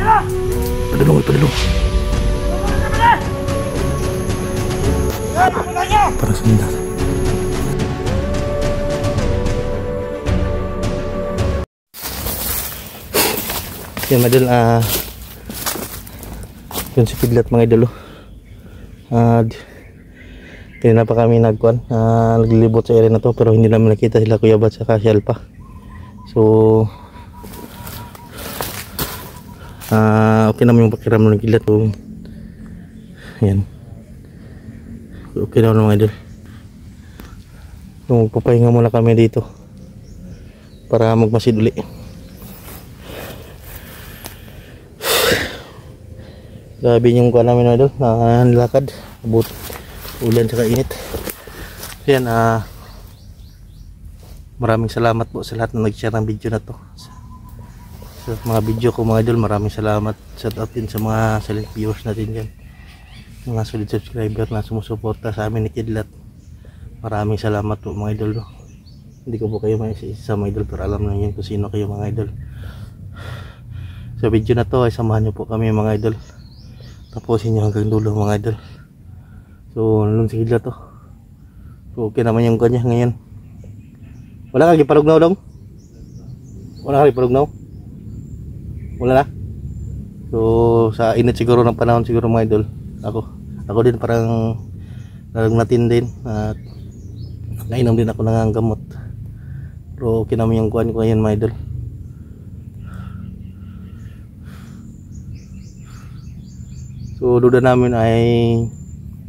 Padulong, padulong. Para sa minat. Yan mga idol, yun si Kidlat mga idol. Kanina pa kami naglilibot sa area na to, pero hindi namin nakita sila Kuya Bat saka si Alpha. So okay naman yung pakiramdam ng Kidlat. So yan, okay naman mga idol. So magpapahinga muna kami dito para magmasid uli. Grabe yung kuha namin mga idol, nilakad, abot ulan saka init. Yan, maraming salamat po sa lahat na nag-share ng video na to. Sa mga video ko mga idol, maraming salamat. Shout out din sa mga silent viewers natin dyan, mga solid subscriber na sumusuporta sa amin ni Kidlat. Maraming salamat po mga idol, no? Hindi ko po kayo maisa mga idol, pero alam na yun kung sino kayo mga idol. Sa video na to ay samahan nyo po kami mga idol, tapusin nyo hanggang dulo mga idol. So nalun si Kidlat to. So okay naman yung kanya ngayon. Wala kang ipalugnaw dong? Wala kang ipalugnaw? Wala na? So sa init siguro ng panahon siguro mga idol, ako din parang nalugnatin din at nainom din ako ng gamot. Pero okay naman yung kuhan ko ngayon mga idol. So duda namin ay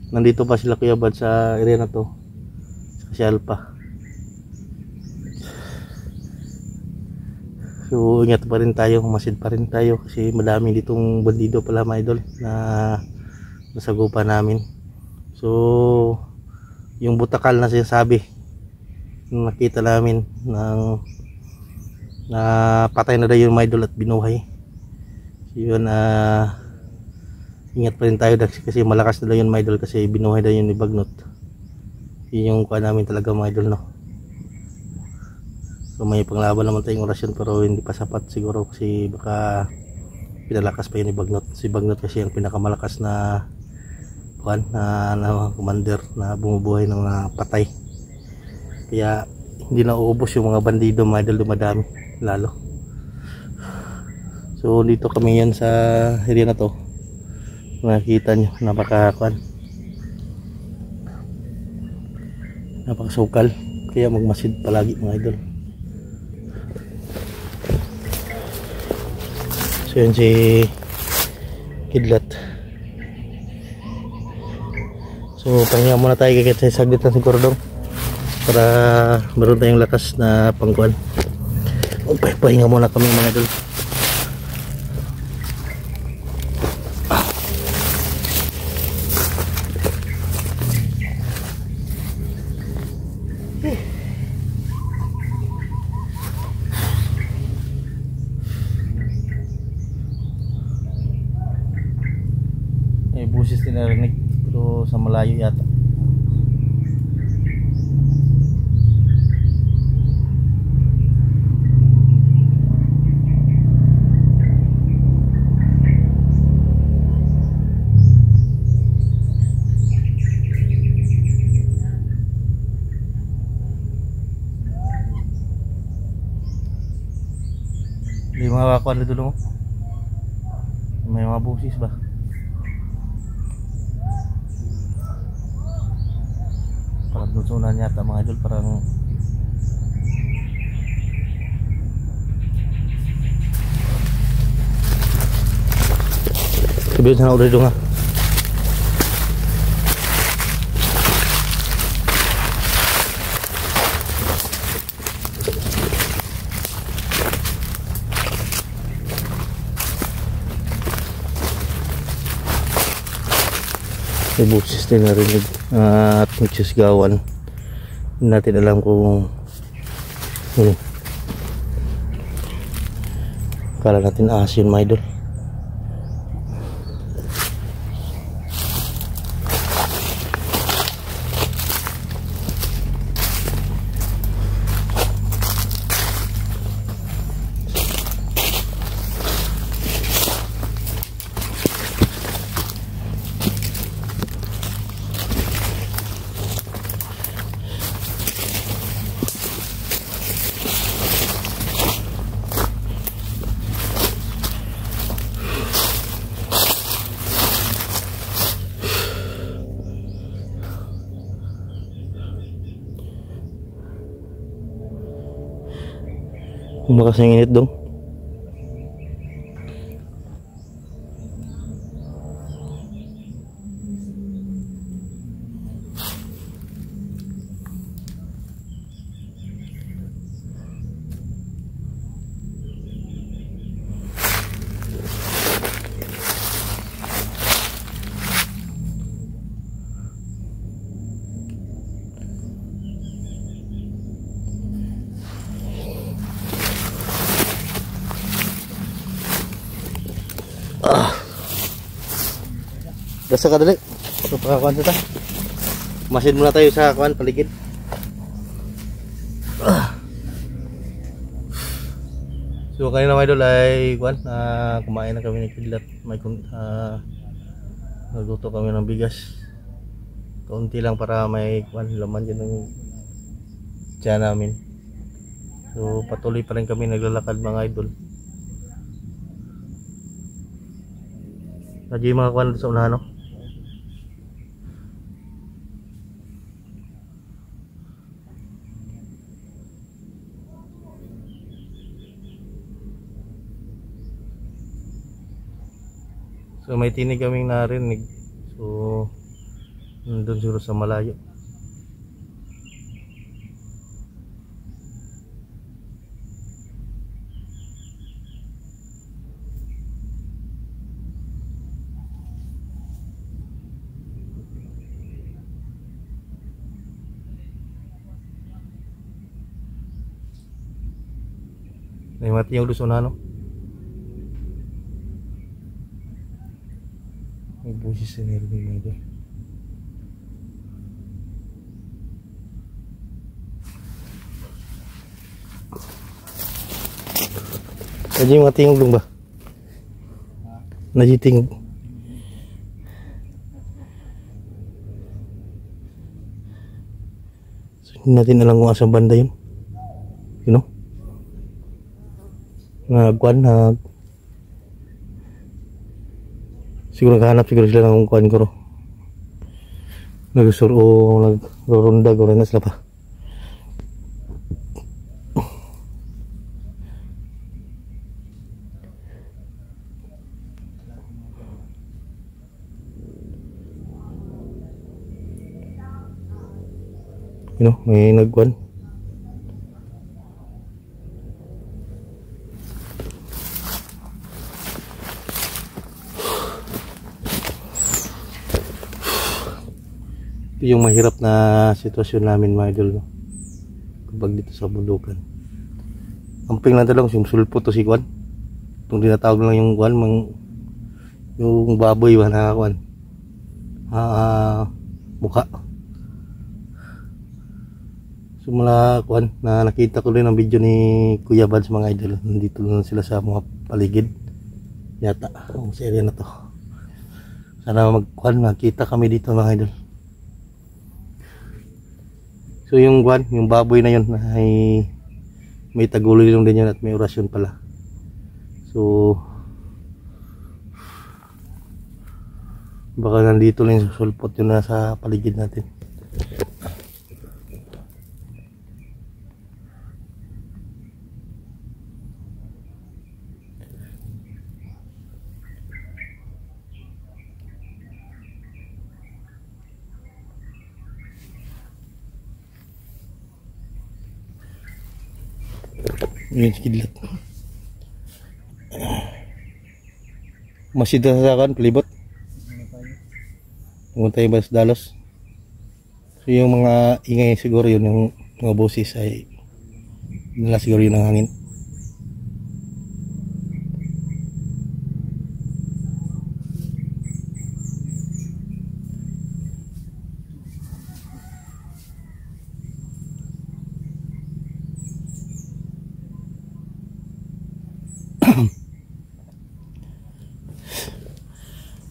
nandito pa sila Kuya Bad sa area na to, si Alpha. So ingat pa rin tayo, masid pa rin tayo kasi madami ditong bandido pala mga idol na nasagupan namin. So yung butakal na sinasabi, nakita namin ng patay na daw yung mga idol at binuhay. So yun, ingat pa rin tayo kasi malakas na daw yun mga idol, kasi binuhay daw yun ni Bagnot. Yun yung kuha namin talaga mga idol, no? So may panglaban naman tayong orasyon pero hindi pa sapat siguro kasi baka pinalakas pa yun ni Bagnot. Si Bagnot kasi yung pinakamalakas na kuhan na commander na bumubuhay ng mga patay, kaya hindi na uubos yung mga bandido mga idol, dumadami lalo. So dito kami yan sa area na to, nakikita nyo, napakasukal, kaya magmasid palagi mga idol. So yun si Kidlat. So pahinga muna tayo kagad sa saglit na siguro dong, para meron tayong lakas na pangkuhan. Pahinga muna kami mga idol. Busis din narinig pero sa malayo yata. Hindi makakuha dito mo. May mga busis ba? Parang lusunan yata mga idol, parang sabihin sana udah dong ha. May busis din narinig at nagsisgawan. Hindi natin alam kung kala natin asin mga idol. Lumakas yung init dong. Basta ka dali. Pagkakakuan sa ta. Masin muna tayo sa kuan paligid. So kanina mga idol ay kuan, kumain na kami ng kidlat. May nagluto kami ng bigas. Kaunti lang para may kuan laman din ng tiyan namin. So patuloy pa rin kami naglalakad mga idol. Nadyo yung mga kuan sa unahan, no? So may tinig kaming narinig. So nandun siguro sa malayo. May mati yung luso na, no? May busis sa nerving mo ito. Tadi yung matingog dong ba? Najitingog. So, hindi natin alam kung asang banda yun. You know? Nagkuhan na siguro naghahanap siguro sila ng kuhan ko. Nagsuro o nagrorunda ko rin na sila pa. You know, may nagkuhan. Ito yung mahirap na sitwasyon namin mga idol, no? Kapag dito sa bundukan. Amping lang talagang sumsulpo to si Kwan. Itong tinatawag lang yung Kwan, yung baboy ba na Kwan. Mukha. So mula Kwan, na nakita ko rin ang video ni Kuya Bads mga idol. Nandito lang sila sa mga paligid. Yata, ang serya na to. Sana magkita kami dito mga idol. So yung guwan, yung baboy na yun ay may taguloy lang din yun at may orasyon pala. So baka nandito lang yung sulpot yun nasa paligid natin. Yun si kidlat. Masih dasakan pelibot. Kung tayo ba sa dalos. So yung mga ingay siguro yun, yung mga boses ay nila siguro yun ang hangin.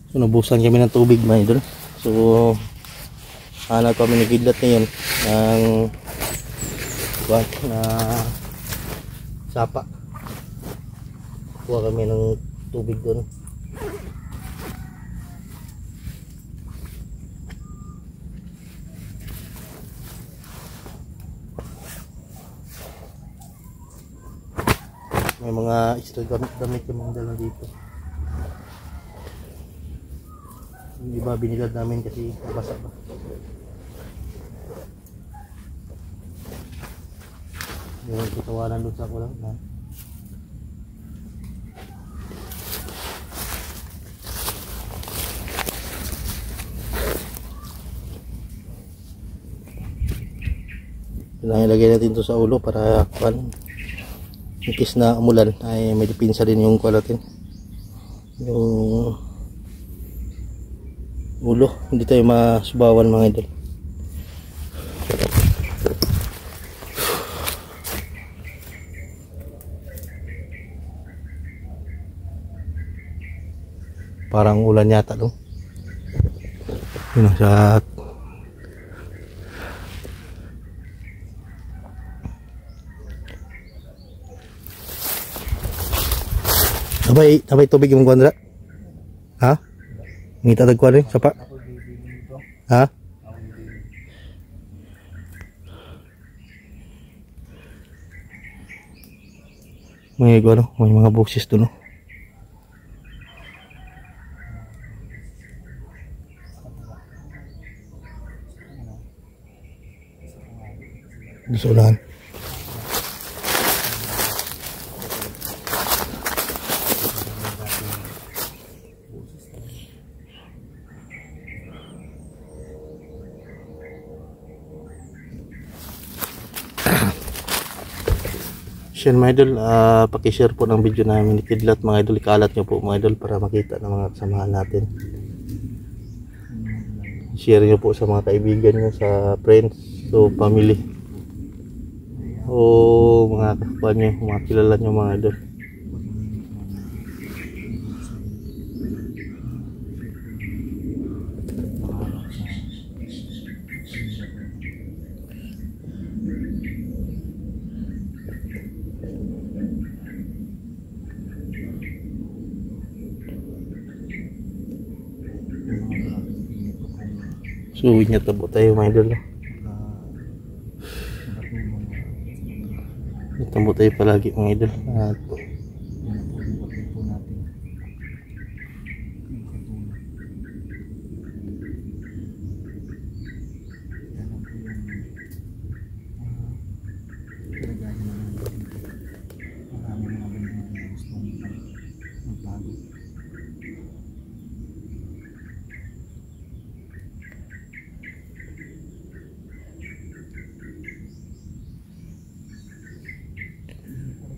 So nabusan kami ng tubig mga idol. So hanap kami ng kidlat ngayon ng na sapa. Kuha kami ng tubig doon. May mga extra gamit yung dala dito. Yung iba binilad namin kasi nabasa pa. Yung kitawanan doon sa kulang na. Kailangan ilagay natin ito sa ulo para in case na umulan ay may dipinsa din yung natin, yung ulo, hindi tayo masubawan mga idol. Parang ulan yata dong. Yun sa Nabay tubig yung kuandra? Ha? Ngita tagkuan rin? Sapa? Ha? May ano? May mga buksis doon, no? Doon sa unahan. Yan mga idol, pakishare po ng video namin ni Kidlat mga idol, ikalat nyo po mga idol para makita ng mga kasamahan natin. Share nyo po sa mga kaibigan nyo, sa friends, so family, o mga kapwa nyo, mga kilala nyo mga idol. So ingat na po tayo mga idol, no? Ingat na po tayo palagi mga idol. At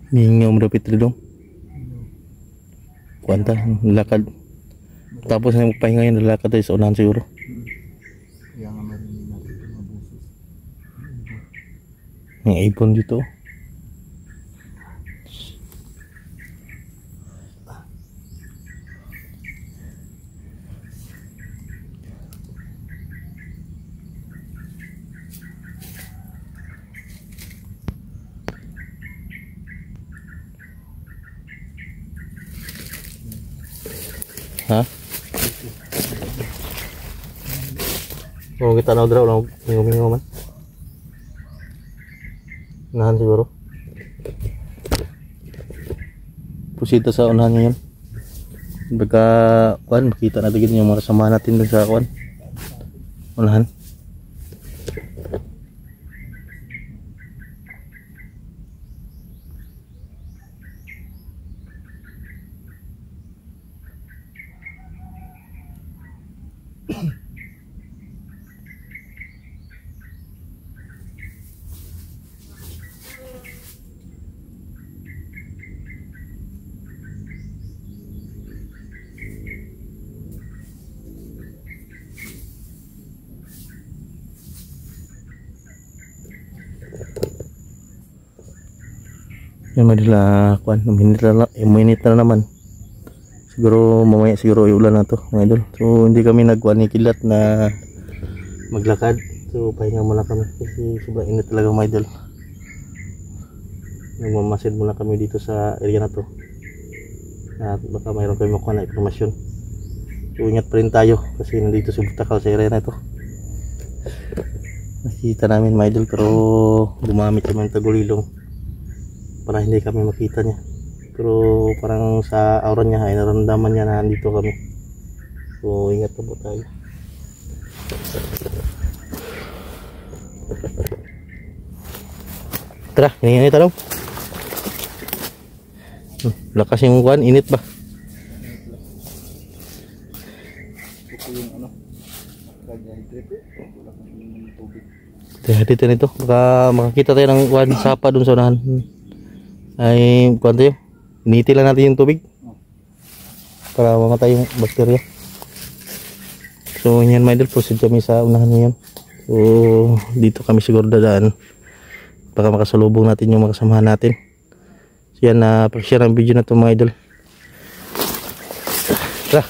Mingaw mo dapat dong. Kuanta, lakad. Tapos na magpahinga yun, lalakad tayo sa unahan siguro. Kaya nga marinig natin ito mga buses. Ang ibon dito. Ha? Oh, kita na draw lang mingo man. Nahan siguro. Pusita sa unahan niyo yan. Baka kuan makita natin yung mga samahan natin dun sa kuan. Unahan. Yan madila kuan, minute na naman. Siguro mamaya siguro ulan na to mga idol. So hindi kami nagkuan ni Kidlat na maglakad. So pahinga muna kami kasi sobrang init talaga mga idol. Nagmamasid muna kami dito sa area na to. At baka mayroon kayo makuha na informasyon. So ingat pa rin tayo kasi nandito sa Butakal sa area na ito. Nakita namin mga idol pero gumamit kami ng tagulilong para hindi kami makita niya. pero parang sa aura niya ay naramdaman niya na nandito kami. So ingat po tayo. Tara, init daw. Lakas yung kuan, init ba? Ito yung ano, nag-hydrate. Wala kang tubig. Dito nito, baka makakita tayo ng kuan sapa dun sa unahan. Ay, kuan tayo. Initi lang natin yung tubig para mamatay yung bakterya. So yan mga idol, proceed kami sa unahan ngayon. So dito kami siguro dadaan, baka makasalubong natin yung mga kasamahan natin. So yan, pag-share ang video na to mga idol. Tara.